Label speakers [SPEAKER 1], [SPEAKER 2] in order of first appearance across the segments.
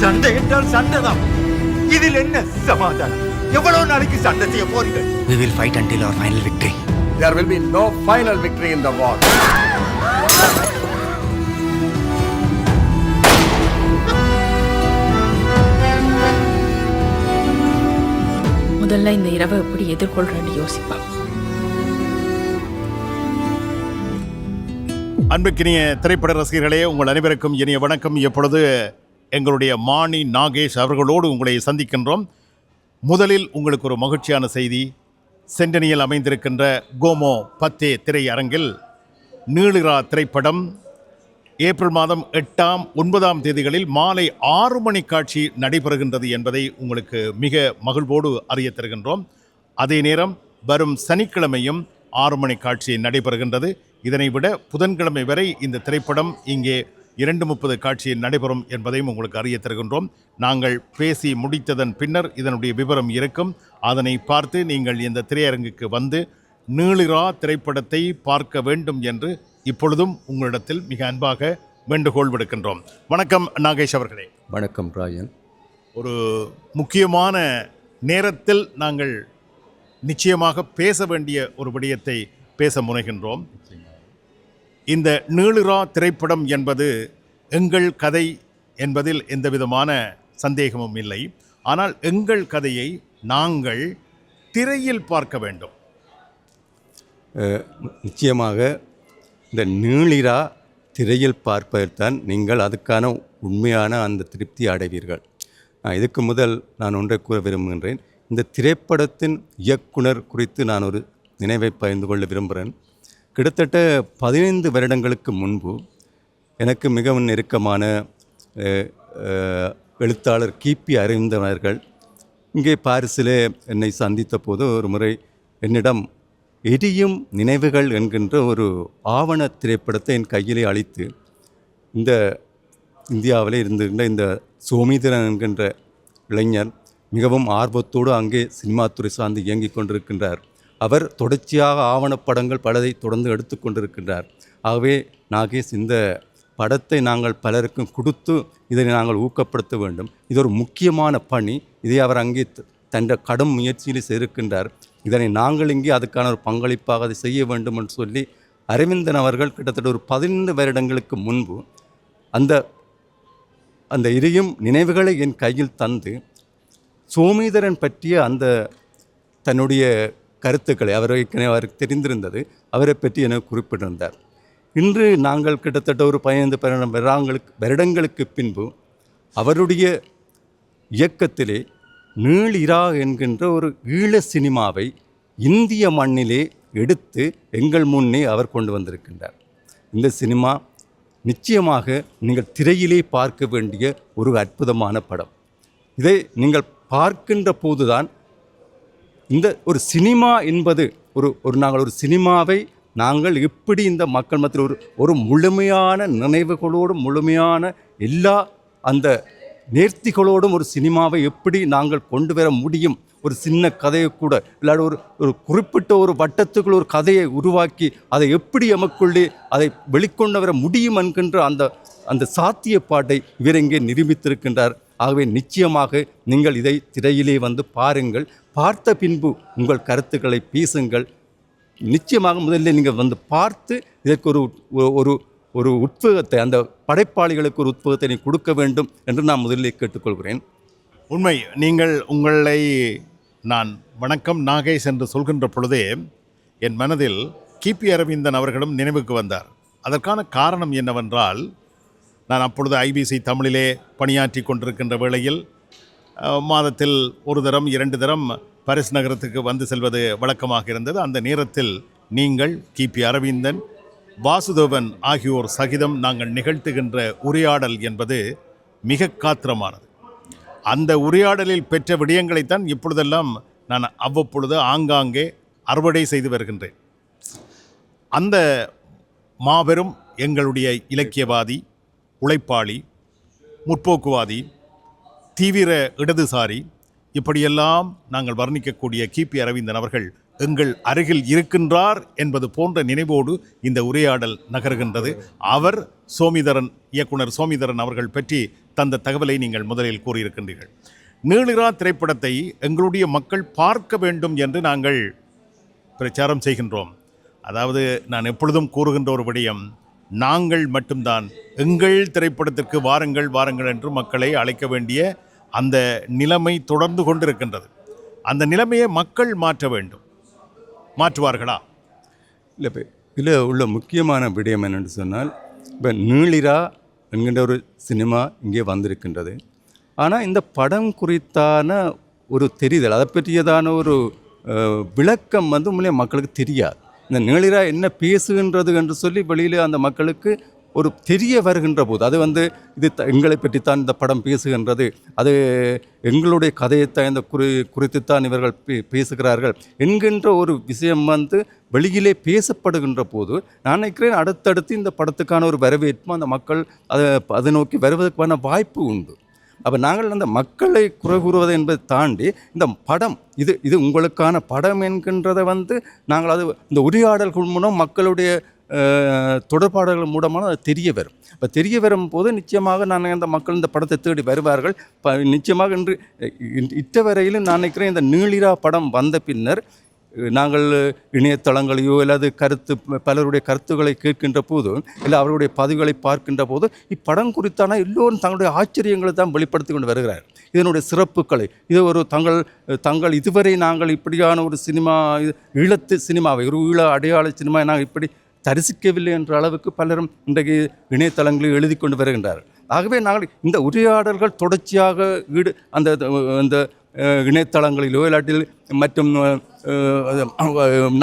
[SPEAKER 1] சண்டை என்றால் சண்டைதான். இதில் என்ன சமாதானம்? எவ்வளவு நாளைக்கு சண்டை செய்ய போறீங்க?
[SPEAKER 2] We will fight until our final victory.
[SPEAKER 3] There will be no final victory in the war.
[SPEAKER 4] முதல்ல இந்த இரவை எப்படி எதிர்கொள்றேன்னு யோசிப்பான்.
[SPEAKER 5] அன்புக்கினிய திரைப்பட ரசிகர்களே, உங்கள் அனைவருக்கும் இனிய வணக்கம். எப்பொழுது எங்களுடைய மாணி நாகேஷ் அவர்களோடு உங்களை சந்திக்கின்றோம். முதலில் உங்களுக்கு ஒரு மகிழ்ச்சியான செய்தி. சென்டனியில் அமைந்திருக்கின்ற கோமோ பத்தே திரையரங்கில் நீளிரா திரைப்படம் ஏப்ரல் மாதம் 8ஆம் 9ஆம் தேதிகளில் மாலை 6 மணி காட்சி நடைபெறுகின்றது என்பதை உங்களுக்கு மிக மகிழ்வோடு அறிய தருகின்றோம். அதே நேரம் வரும் சனிக்கிழமையும் 6 மணி காட்சி நடைபெறுகின்றது. இதனை விட புதன்கிழமை வரை இந்த திரைப்படம் இங்கே 2:30 காட்சி நடைபெறும் என்பதையும் உங்களுக்கு அறிய தருகின்றோம். நாங்கள் பேசி முடித்ததன் பின்னர் இதனுடைய விவரம் இருக்கும். அதனை பார்த்து நீங்கள் இந்த திரையரங்குக்கு வந்து நீளிரா திரைப்படத்தை பார்க்க வேண்டும் என்று இப்பொழுதும் உங்களிடத்தில் மிக அன்பாக வேண்டுகோள் விடுக்கின்றோம். வணக்கம் நாகேஷ் அவர்களே.
[SPEAKER 3] வணக்கம் ராஜன்.
[SPEAKER 5] ஒரு முக்கியமான நேரத்தில் நாங்கள் நிச்சயமாக பேச வேண்டிய ஒரு விடயத்தை பேச முனைகின்றோம். இந்த நீளிரா திரைப்படம் என்பது எங்கள் கதை என்பதில் எந்த விதமான சந்தேகமும் இல்லை. ஆனால் எங்கள் கதையை நாங்கள் திரையில் பார்க்க வேண்டும்.
[SPEAKER 6] நிச்சயமாக இந்த நீளிரா திரையில் பார்ப்பதைத்தான் நீங்கள் அதுக்கான உண்மையான அந்த திருப்தி அடைவீர்கள். இதுக்கு முதல் நான் ஒன்றை கூற விரும்புகின்றேன். இந்த திரைப்படத்தின் இயக்குனர் குறித்து நான் ஒரு நினைவை பகிர்ந்து கொள்ள விரும்புகிறேன். கிட்டத்தட்ட 15 வருடங்களுக்கு முன்பு எனக்கு மிகவும் நெருக்கமான எழுத்தாளர் கிபி அரவிந்தன் இங்கே பாரிஸிலே என்னை சந்தித்த போது ஒரு முறை என்னிடம் எரியும் நினைவுகள் என்கின்ற ஒரு ஆவண திரைப்படத்தை என் கையிலே அளித்து, இந்த இந்தியாவில் இருந்திருந்த இந்த சோமிதரன் என்கின்ற இளைஞர் மிகவும் ஆர்வத்தோடு அங்கே சினிமா துறை சார்ந்து இயங்கிக் கொண்டிருக்கின்றார். அவர் தொடர்ச்சியாக ஆவணப்படங்கள் பலதை தொடர்ந்து எடுத்து கொண்டிருக்கின்றார். ஆகவே நாகேஷ், இந்த படத்தை நாங்கள் பலருக்கும் கொடுத்து இதனை நாங்கள் ஊக்கப்படுத்த வேண்டும். இது ஒரு முக்கியமான பணி. இதை அவர் அங்கே தன் கடும் முயற்சியில் செய்திருக்கின்றார். இதனை நாங்கள் இங்கே அதுக்கான ஒரு பங்களிப்பாக அதை செய்ய வேண்டும் என்று சொல்லி அரவிந்தன் அவர்கள் கிட்டத்தட்ட ஒரு 15 வருடங்களுக்கு முன்பு அந்த எரியும் நினைவுகளை என் கையில் தந்து சோமிதரன் பற்றிய அந்த தன்னுடைய கருத்துக்களை அவருக்கு தெரிந்திருந்தது, அவரை பற்றி எனக்கு குறிப்பிட்டிருந்தார். இன்று நாங்கள் கிட்டத்தட்ட ஒரு 15 வருடங்களுக்கு பின்பு அவருடைய இயக்கத்திலே நீளிரா என்கின்ற ஒரு ஈழ சினிமாவை இந்திய மண்ணிலே எடுத்து எங்கள் முன்னே அவர் கொண்டு வந்திருக்கின்றார். இந்த சினிமா நிச்சயமாக நீங்கள் திரையிலே பார்க்க வேண்டிய ஒரு அற்புதமான படம். இதை நீங்கள் பார்க்கின்ற போதுதான் இந்த ஒரு சினிமா என்பது நாங்கள் ஒரு சினிமாவை நாங்கள் எப்படி இந்த மக்கள் மத்தியில் ஒரு முழுமையான நினைவுகளோடு முழுமையான எல்லா அந்த நேர்த்திகளோடும் ஒரு சினிமாவை எப்படி நாங்கள் கொண்டு வர முடியும். ஒரு சின்ன கதையை கூட இல்லாத ஒரு குறிப்பிட்ட ஒரு வட்டத்துக்குள் ஒரு கதையை உருவாக்கி அதை எப்படி எமக்குள்ளே அதை வெளிக்கொண்டு வர முடியும் என்கின்ற அந்த சாத்தியப்பாட்டை இவர் இங்கே நிரூபித்திருக்கின்றார். ஆகவே நிச்சயமாக நீங்கள் இதை திரையிலே வந்து பாருங்கள். பார்த்த பின்பு உங்கள் கருத்துக்களை பேசுங்கள். நிச்சயமாக முதல்ல நீங்கள் வந்து பார்த்து இதற்கு ஒரு உத்வேகத்தை, அந்த படைப்பாளிகளுக்கு ஒரு உத்வேகத்தை நீ கொடுக்க வேண்டும் என்று நான் முதலில் கேட்டுக்கொள்கிறேன்.
[SPEAKER 5] உண்மை. நீங்கள் உங்களை நான் வணக்கம் நாகேஷ் என்று சொல்கின்ற பொழுதே என் மனதில் கிபி அரவிந்தன் அவர்களும் நினைவுக்கு வந்தார். அதற்கான காரணம் என்னவென்றால், நான் அப்பொழுது ஐபிசி தமிழிலே பணியாற்றி கொண்டிருக்கின்ற வேளையில் மாதத்தில் ஒரு தரம் 2 தரம் பாரிஸ் நகரத்துக்கு வந்து செல்வது வழக்கமாக இருந்தது. அந்த நேரத்தில் நீங்கள் கிபி அரவிந்தன், வாசுதேவன் ஆகியோர் சகிதம் நாங்கள் நிகழ்த்துகின்ற உரையாடல் என்பது மிக காத்திரமானது. அந்த உரையாடலில் பெற்ற விடயங்களைத்தான் இப்பொழுதெல்லாம் நான் அவ்வப்பொழுது ஆங்காங்கே அறுவடை செய்து வருகின்றேன். அந்த மாபெரும் எங்களுடைய இலக்கியவாதி, உழைப்பாளி, முற்போக்குவாதி, தீவிர இடதுசாரி, இப்படியெல்லாம் நாங்கள் வர்ணிக்கக்கூடிய கிபி அரவிந்தன் அவர்கள் எங்கள் அருகில் இருக்கின்றார் என்பது போன்ற நினைவோடு இந்த உரையாடல் நகர்கின்றது. அவர் இயக்குனர் சோமிதரன் அவர்கள் பற்றி தந்த தகவலை நீங்கள் முதலில் கூறியிருக்கின்றீர்கள். நீளிரா திரைப்படத்தை எங்களுடைய மக்கள் பார்க்க வேண்டும் என்று நாங்கள் பிரச்சாரம் செய்கின்றோம். அதாவது நான் எப்பொழுதும் கூறுகின்ற ஒரு விடயம், நாங்கள் மட்டும்தான் எங்கள் திரைப்படத்திற்கு வாருங்கள் வாருங்கள் என்று மக்களை அழைக்க வேண்டிய அந்த நிலைமை தொடர்ந்து கொண்டிருக்கின்றது. அந்த நிலைமையை மக்கள் மாற்ற வேண்டும். மாற்றுவார்களா?
[SPEAKER 6] இல்லை, இப்போ இதில் உள்ள முக்கியமான விடயம் என்னென்னு சொன்னால், இப்போ நீளிரா என்கின்ற ஒரு சினிமா இங்கே வந்திருக்கின்றது. ஆனால் இந்த படம் குறித்தான ஒரு தெரிதல், அதை பற்றியதான ஒரு விளக்கம் வந்து உண்மையிலே மக்களுக்கு தெரியாது. இந்த நீளிரா என்ன பேசுகின்றது என்று சொல்லி வெளியில் அந்த மக்களுக்கு ஒரு தெரிய வருகின்ற போது, அது வந்து இது எங்களை பற்றித்தான் இந்த படம் பேசுகின்றது, அது எங்களுடைய கதையைத்தான் இந்த குறித்துத்தான் இவர்கள் பேசுகிறார்கள் என்கின்ற ஒரு விஷயம் வந்து வெளியிலே பேசப்படுகின்ற போது, நான் நினைக்கிறேன் அடுத்தடுத்து இந்த படத்துக்கான ஒரு வரவேற்பும் அந்த மக்கள் அதை நோக்கி வருவதற்கான வாய்ப்பு உண்டு. அப்போ நாங்கள் அந்த மக்களை குறை கூறுவதை என்பதை தாண்டி இந்த படம் இது உங்களுக்கான படம் என்கின்றதை வந்து நாங்கள் அது இந்த உரையாடல்கள் மூலம் மக்களுடைய தொடர்பாடல்கள் மூலமாக அது தெரிய வரும். இப்போ தெரிய வரும்போது நிச்சயமாக நான் அந்த மக்கள் இந்த படத்தை தேடி வருவார்கள். நிச்சயமாக இன்று இட்டவரையிலும் நான் நினைக்கிறேன் இந்த நீளிரா படம் வந்த பின்னர் நாங்கள் இணையதளங்களையோ அல்லது பலருடைய கருத்துக்களை கேட்கின்ற போது, இல்லை அவருடைய பதிவுகளை பார்க்கின்ற போது, இப்படம் குறித்தான எல்லோரும் தங்களுடைய ஆச்சரியங்களை தான் வெளிப்படுத்தி கொண்டு வருகிறார். இதனுடைய சிறப்புகளை, இது ஒரு தங்கள் இதுவரை நாங்கள் இப்படியான ஒரு சினிமா, ஈழத்து சினிமாவை, ஒரு ஈழ அடையாள சினிமாவை நாங்கள் இப்படி தரிசிக்கவில்லை என்ற அளவுக்கு பலரும் இன்றைக்கு இணையதளங்களில் எழுதி கொண்டு வருகின்றார்கள். ஆகவே நாங்கள் இந்த உரையாடல்கள் தொடர்ச்சியாக அந்த இணையதளங்களிலோ இல்லாட்டில் மற்றும்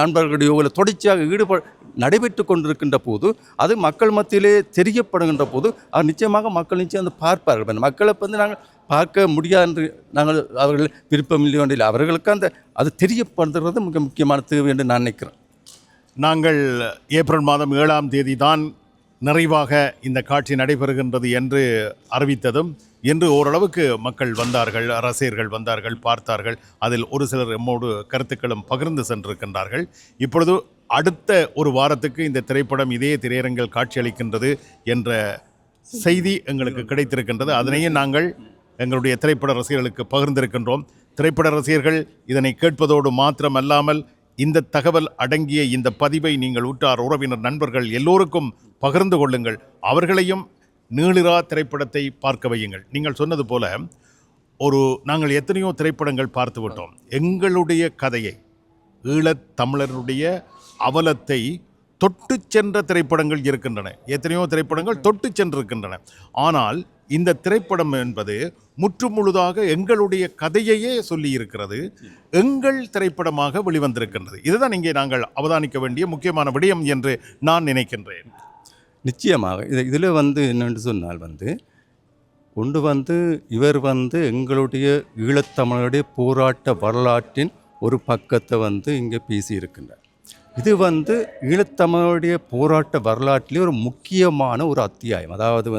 [SPEAKER 6] நண்பர்களிடையோ இல்லை தொடர்ச்சியாக நடைபெற்று கொண்டிருக்கின்ற போது, அது மக்கள் மத்தியிலே தெரியப்படுகின்ற போது, அது நிச்சயமாக மக்கள் நிச்சயம் வந்து பார்ப்பார்கள். மக்களை வந்து நாங்கள் பார்க்க முடியாது என்று நாங்கள் அவர்கள் விருப்பம் இல்லை, அவர்களுக்கு அது தெரியப்படுத்துறது மிக முக்கியமான தேவை என்று நான் நினைக்கிறேன்.
[SPEAKER 5] நாங்கள் ஏப்ரல் மாதம் 7ஆம் தேதி தான் நிறைவாக இந்த காட்சி நடைபெறுகின்றது என்று அறிவித்ததும், இன்று ஓரளவுக்கு மக்கள் வந்தார்கள், ரசிகர்கள் வந்தார்கள், பார்த்தார்கள். அதில் ஒரு சிலர் எம்மோடு கருத்துக்களும் பகிர்ந்து சென்றிருக்கின்றார்கள். இப்பொழுது அடுத்த ஒரு வாரத்துக்கு இந்த திரைப்படம் இதே திரையரங்கில் காட்சியளிக்கின்றது என்ற செய்தி எங்களுக்கு கிடைத்திருக்கின்றது. அதனையும் நாங்கள் எங்களுடைய திரைப்பட ரசிகர்களுக்கு பகிர்ந்திருக்கின்றோம். திரைப்பட ரசிகர்கள் இதனை கேட்பதோடு மாத்திரமல்லாமல் இந்த தகவல் அடங்கிய இந்த பதிவை நீங்கள் உற்றார் உறவினர் நண்பர்கள் எல்லோருக்கும் பகிர்ந்து கொள்ளுங்கள். அவர்களையும் நீளிரா திரைப்படத்தை பார்க்க வையுங்கள். நீங்கள் சொன்னது போல நாங்கள் எத்தனையோ திரைப்படங்கள் பார்த்து விட்டோம். எங்களுடைய கதையை, ஈழத் தமிழருடைய அவலத்தை தொட்டு சென்ற திரைப்படங்கள் இருக்கின்றன. எத்தனையோ திரைப்படங்கள் தொட்டு சென்றிருக்கின்றன. ஆனால் இந்த திரைப்படம் என்பது முற்றுமுழுதாக எங்களுடைய கதையையே சொல்லி இருக்கிறது, எங்கள் திரைப்படமாக வெளிவந்திருக்கின்றது. இதுதான் இங்கே நாங்கள் அவதானிக்க வேண்டிய முக்கியமான விடயம் என்று நான் நினைக்கின்றேன்.
[SPEAKER 6] நிச்சயமாக இதில் என்னென்று சொன்னால் இவர் எங்களுடைய ஈழத்தமிழருடைய போராட்ட வரலாற்றின் ஒரு பக்கத்தை இங்கே பேசியிருக்கின்றார். இது ஈழத்தமிழருடைய போராட்ட வரலாற்றிலே ஒரு முக்கியமான ஒரு அத்தியாயம். அதாவது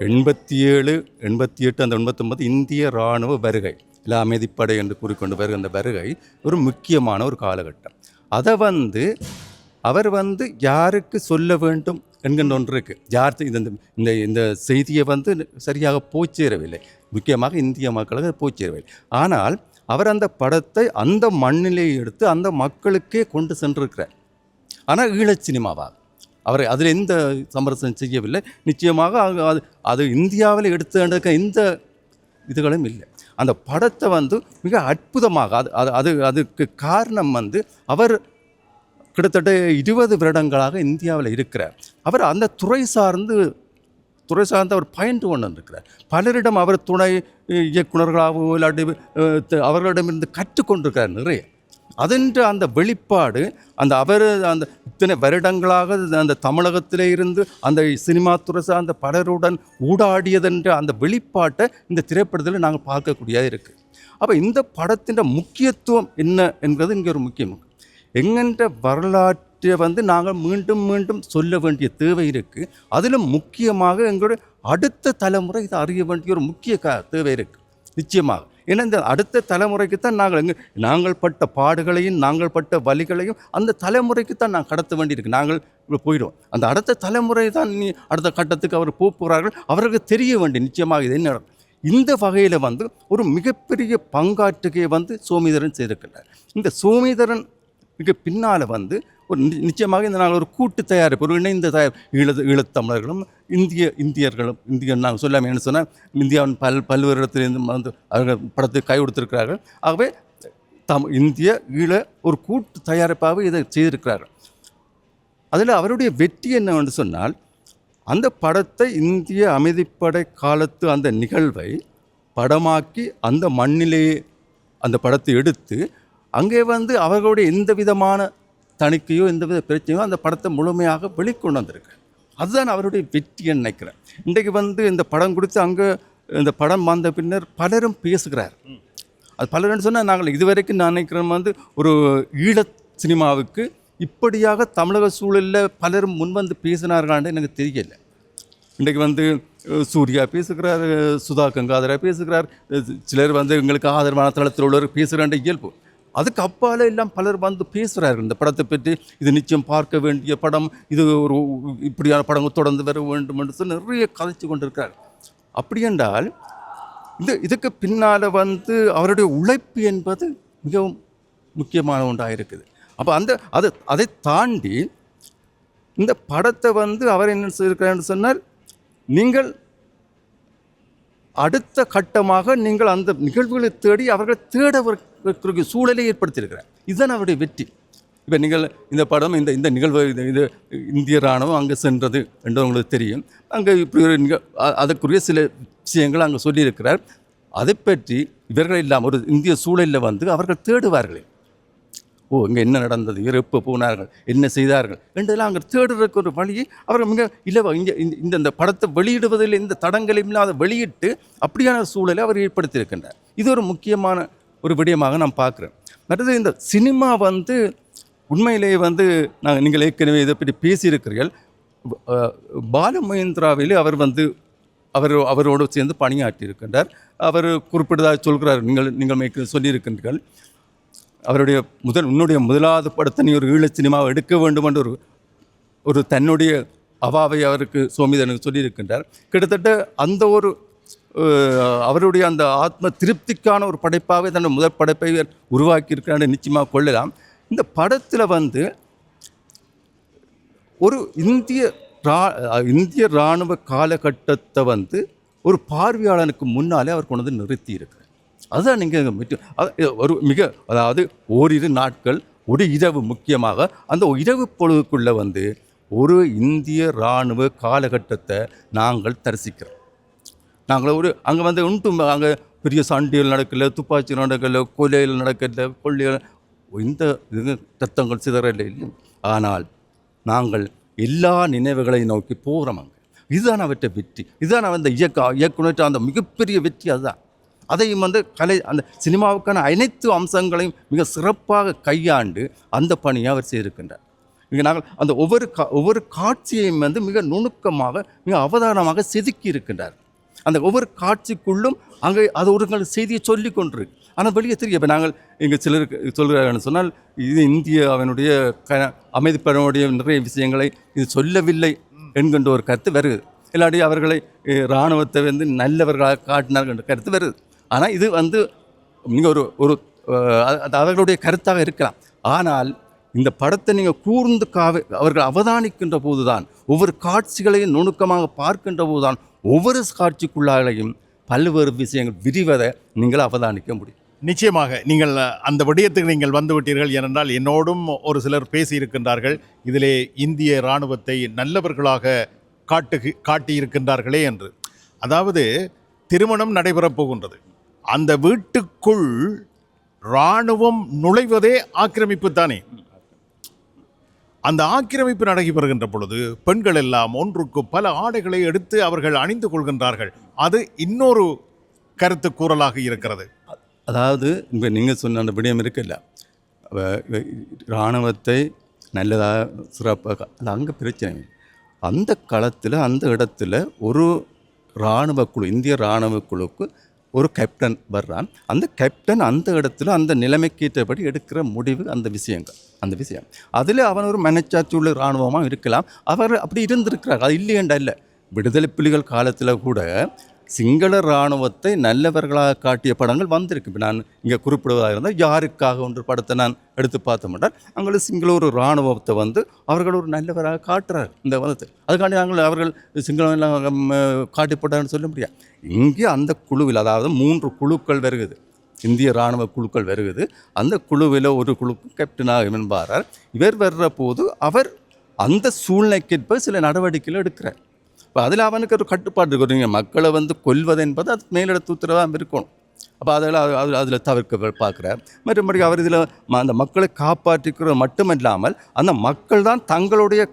[SPEAKER 6] 87, 88, அந்த 89 இந்திய இராணுவ வருகை, இல்லை அமைதிப்படை என்று கூறிக்கொண்டு வருகிற அந்த வருகை ஒரு முக்கியமான ஒரு காலகட்டம். அதை அவர் யாருக்கு சொல்ல வேண்டும் என்கின்ற ஒன்று இருக்குது. யார் இந்த செய்தியை சரியாக போய்ச்சேரவில்லை, முக்கியமாக இந்திய மக்களுக்கு போய்ச்சேரவில்லை. ஆனால் அவர் அந்த படத்தை அந்த மண்ணிலே எடுத்து அந்த மக்களுக்கே கொண்டு சென்றிருக்கிறார். ஆனால் ஈழச் சினிமாவாக அவர் அதில் எந்த சமரசம் செய்யவில்லை. நிச்சயமாக அது இந்தியாவில் எடுத்து எந்த இதுகளும் இல்லை. அந்த படத்தை மிக அற்புதமாக அதுக்கு காரணம் அவர் கிட்டத்தட்ட 20 வருடங்களாக இந்தியாவில் இருக்கிறார். அவர் அந்த துறை சார்ந்து அவர் பயின்று கொண்டு இருக்கிறார். பலரிடம் அவர் துணை இயக்குநர்களாகவோ இல்லாட்டி அவர்களிடமிருந்து கற்றுக்கொண்டிருக்கிறார் நிறைய. அதென்று அந்த வெளிப்பாடு அவர் இத்தனை வருடங்களாக அந்த தமிழகத்திலே இருந்து அந்த சினிமா துறை சார்ந்த பலருடன் ஊடாடியதென்ற அந்த வெளிப்பாட்டை இந்த திரைப்படத்தில் நாங்கள் பார்க்கக்கூடியதாக இருக்குது. அப்போ இந்த படத்தின் முக்கியத்துவம் என்ன என்பது இங்கே ஒரு முக்கியம். எங்கென்ற வரலாற்றை நாங்கள் மீண்டும் மீண்டும் சொல்ல வேண்டிய தேவை இருக்குது. அதிலும் முக்கியமாக எங்களுடைய அடுத்த தலைமுறை இதை அறிய வேண்டிய ஒரு முக்கிய தேவை இருக்குது நிச்சயமாக. ஏன்னா இந்த அடுத்த தலைமுறைக்கு தான் நாங்கள் பட்ட பாடுகளையும் நாங்கள் பட்ட வலிகளையும் அந்த தலைமுறைக்கு தான் நாங்கள் கடத்த வேண்டியிருக்கு. நாங்கள் இப்போ போயிடுவோம், அந்த அடுத்த தலைமுறை தான் அடுத்த கட்டத்துக்கு அவர் போகிறார்கள். அவர்களுக்கு தெரிய வேண்டிய நிச்சயமாக இது என்ன. இந்த வகையில் ஒரு மிகப்பெரிய பங்காற்றுகையை சோமேதரன் செய்திருக்கிறார். இந்த சோமேதரன் பின்னால் ஒரு நிச்சயமாக இந்த நாங்கள் ஒரு கூட்டு தயாரிப்பு, ஒரு இணைந்த ஈழத்தமிழர்களும் இந்தியர்களும் நாங்கள் சொல்லாமல் என்ன சொன்னால் இந்தியாவின் பல்வேறு இடத்துலேருந்து அவர்கள் படத்துக்கு கை கொடுத்திருக்கிறார்கள். ஆகவே இந்திய ஈழ ஒரு கூட்டு தயாரிப்பாக இதை செய்திருக்கிறார்கள். அதில் அவருடைய வெற்றி என்னவென்று சொன்னால், அந்த படத்தை இந்திய அமைதிப்படை காலத்து அந்த நிகழ்வை படமாக்கி அந்த மண்ணிலேயே அந்த படத்தை எடுத்து அங்கே அவர்களுடைய எந்த விதமான தணிக்கையோ எந்தவித பிரச்சனையோ அந்த படத்தை முழுமையாக வெளிக்கொண்டு வந்திருக்கு. அதுதான் அவருடைய வெற்றியை நினைக்கிறேன். இன்றைக்கு இந்த படம் கொடுத்து அங்கே இந்த படம் வந்த பின்னர் பலரும் பேசுகிறார். அது பலருன்னு சொன்னால் நாங்கள் இதுவரைக்கும் நான் நினைக்கிறேன் ஒரு ஈழ சினிமாவுக்கு இப்படியாக தமிழக சூழலில் பலரும் முன்வந்து பேசினார்களான்னு எனக்கு தெரியலை. இன்றைக்கு சூர்யா பேசுகிறார், சுதா கங்காதரா பேசுகிறார், சிலர் எங்களுக்கு ஆதரவான தளத்தில் உள்ளவர் பேசுகிறான்ற இயல்பு. அதுக்கு அப்பால் எல்லாம் பலர் பேசுகிறார்கள் இந்த படத்தை பற்றி. இது நிச்சயம் பார்க்க வேண்டிய படம், இது ஒரு இப்படியான படங்கள் தொடர்ந்து வர வேண்டும் என்று சொல்லி நிறைய கதைச்சு கொண்டிருக்கிறார். அப்படி என்றால் இதுக்கு பின்னால் அவருடைய உழைப்பு என்பது மிகவும் முக்கியமான ஒன்றாக இருக்குது. அப்போ அதை தாண்டி இந்த படத்தை அவர் என்ன செய்திருக்கிறார்னு சொன்னால், நீங்கள் அடுத்த கட்டமாக நீங்கள் அந்த நிகழ்வுகளை தேடி அவர்கள் தேட சூழலை ஏற்படுத்தியிருக்கிறார். இதுதான் அவருடைய வெற்றி. இப்போ நீங்கள் இந்த படம் இந்த நிகழ்வு இது இந்திய இராணுவம் அங்கே சென்றது என்று உங்களுக்கு தெரியும். அங்கே இப்படி ஒரு அதற்குரிய சில விஷயங்கள் அங்கே சொல்லியிருக்கிறார். அதை பற்றி இவர்கள் இல்லாமல் ஒரு இந்திய சூழலில் அவர்கள் தேடுவார்கள். ஓ, இங்கே என்ன நடந்தது, இவர் எப்போ போனார்கள், என்ன செய்தார்கள் என்றெல்லாம் அங்கே தேடுறதுக்கு ஒரு வழியை அவர்கள் மிக இங்கே இந்த படத்தை வெளியிடுவதில் இந்த தடங்களும் இல்லாத வெளியிட்டு அப்படியான சூழலை அவர் ஏற்படுத்தியிருக்கின்றார். இது ஒரு முக்கியமான ஒரு விடயமாக நான் பார்க்குறேன். மற்றது இந்த சினிமா உண்மையிலேயே நீங்கள் ஏற்கனவே இதை பற்றி பேசியிருக்கிறீர்கள். பாலுமகேந்திராவிலே அவர் அவரோடு சேர்ந்து பணியாற்றியிருக்கின்றார். அவர் குறிப்பிட்டதாக சொல்கிறார், நீங்கள் சொல்லியிருக்கின்றீர்கள். அவருடைய உன்னுடைய முதலாவது படத்தை நீ ஒரு ஈழ சினிமாவை எடுக்க வேண்டும் என்று ஒரு தன்னுடைய அவாவை அவருக்கு சோமேதரனுக்கு சொல்லியிருக்கின்றார். கிட்டத்தட்ட அந்த ஒரு அவருடைய அந்த ஆத்ம திருப்திக்கான ஒரு படைப்பாகவே தன்னுடைய முதல் படைப்பை உருவாக்கி இருக்கிறான்னு நிச்சயமாக கொள்ளலாம். இந்த படத்தில் ஒரு இந்திய இராணுவ காலகட்டத்தை ஒரு பார்வையாளனுக்கு முன்னாலே அவர் கொண்டு நிறுத்தி இருக்கிறார். அதுதான் நீங்கள் அதாவது ஓரிரு நாட்கள் ஒரு இரவு, முக்கியமாக அந்த இரவு பொழுதுக்குள்ளே ஒரு இந்திய இராணுவ காலகட்டத்தை நாங்கள் தரிசிக்கிறோம். நாங்கள் அங்கே ஒன்றும் அங்கே பெரிய சண்டைகள் நடக்கல, துப்பாக்கி நடக்கல, கொலைகள் நடக்கல, கொள்ளைகள், இந்த இது ரத்தங்கள் சிதறல இல்லை. ஆனால் நாங்கள் எல்லா நினைவுகளையும் நோக்கி போகிறோம். அங்கே இதுதான் அவற்றை வெற்றி. இதுதான் அந்த இயக்குனர் அந்த மிகப்பெரிய வெற்றி. அதுதான் அதையும் அந்த சினிமாவுக்கான அனைத்து அம்சங்களையும் மிக சிறப்பாக கையாண்டு அந்த பணியை அவர் செய்திருக்கின்றார். இங்கே நாங்கள் அந்த ஒவ்வொரு காட்சியையும் மிக நுணுக்கமாக மிக அவதானமாக செதுக்கி இருக்கின்றார். அந்த ஒவ்வொரு காட்சிக்குள்ளும் அங்கே அது ஒரு செய்தியை சொல்லி கொண்டிருக்கு. ஆனால் வெளியே தெரியும். இப்போ நாங்கள் இங்கே சிலருக்கு சொல்கிறார்கள் சொன்னால், இது இந்தியாவினுடைய அமைதிப்படனுடைய நிறைய விஷயங்களை இது சொல்லவில்லை என்கின்ற ஒரு கருத்து வருது. இல்லாட்டி அவர்களை இராணுவத்தை நல்லவர்களாக காட்டினார்கள் என்ற கருத்து வருது. ஆனால் இது நீங்கள் ஒரு அவர்களுடைய கருத்தாக இருக்கலாம். ஆனால் இந்த படத்தை நீங்கள் கூர்ந்து அவர்கள் அவதானிக்கின்ற போது தான், ஒவ்வொரு காட்சிகளையும் நுணுக்கமாக பார்க்கின்ற போது தான் ஒவ்வொரு காட்சிக்குள்ளாலையும் பல்வேறு விஷயங்கள் விரிவதை நீங்கள் அவதானிக்க முடியும்.
[SPEAKER 5] நிச்சயமாக நீங்கள் அந்த விடயத்துக்கு நீங்கள் வந்துவிட்டீர்கள். ஏனென்றால் என்னோடும் ஒரு சிலர் பேசியிருக்கின்றார்கள், இதிலே இந்திய இராணுவத்தை நல்லவர்களாக காட்டியிருக்கின்றார்களே என்று. அதாவது திருமணம் நடைபெறப் போகின்றது, அந்த வீட்டுக்குள் இராணுவம் நுழைவதே ஆக்கிரமிப்பு தானே. அந்த ஆக்கிரமிப்பு நடைபெறுகின்ற பொழுது பெண்கள் எல்லாம் ஒன்றுக்கு பல ஆடைகளை எடுத்து அவர்கள் அணிந்து கொள்கின்றார்கள். அது இன்னொரு கருத்து கூறலாக இருக்கிறது.
[SPEAKER 6] அதாவது இப்போ நீங்கள் சொன்ன அந்த விடயம் இருக்குல்ல, இராணுவத்தை நல்லதாக சிறப்பாக, அது அங்கே பிரச்சனை. அந்த களத்தில் அந்த இடத்துல ஒரு இராணுவ குழு, இந்திய இராணுவ குழுக்கு ஒரு கேப்டன் வர்றான். அந்த கேப்டன் அந்த இடத்துல அந்த நிலைமைக்கேற்றபடி எடுக்கிற முடிவு அந்த விஷயம் அதில் அவன் ஒரு மனச்சாட்சி உள்ள இராணுவமாக இருக்கலாம். அவர் அப்படி இருந்திருக்கிறார், அது இல்லையண்டா இல்லை. விடுதலை புலிகள் காலத்தில் கூட சிங்கள இராணுவத்தை நல்லவர்களாக காட்டிய படங்கள் வந்திருக்கு. இப்போ நான் இங்கே குறிப்பிடுவதாக இருந்தால் யாருக்காக ஒன்று படத்தை நான் எடுத்து பார்த்தோம்னால் அங்கே சிங்கள ஒரு இராணுவத்தை அவர்கள் ஒரு நல்லவராக காட்டுறார் இந்த மதத்தை. அதுக்காண்டி அவர்கள் சிங்களம் எல்லாம் காட்டிப்பட்டார்னு சொல்ல முடியாது. இங்கே அந்த குழுவில், அதாவது 3 குழுக்கள் வருகுது, இந்திய இராணுவ குழுக்கள் வருகுது. அந்த குழுவில் ஒரு குழுக்கு கேப்டனாக என்பாரார். இவர் வர்ற போது அவர் அந்த சூழ்நிலைக்கேற்ப சில நடவடிக்கைகள் எடுக்கிறார். இப்போ அதில் அவனுக்கு ஒரு கட்டுப்பாடு இருக்கும். நீங்கள் மக்களை கொல்வது என்பது அது மேலிடத்து உத்தரவாக இருக்கணும். அப்போ அதில் தவிர்க்க பார்க்குறார். மற்றபடி அவர் இதில் அந்த மக்களை காப்பாற்றிக்கிறது மட்டுமல்லாமல் அந்த மக்கள் தான் தங்களுடைய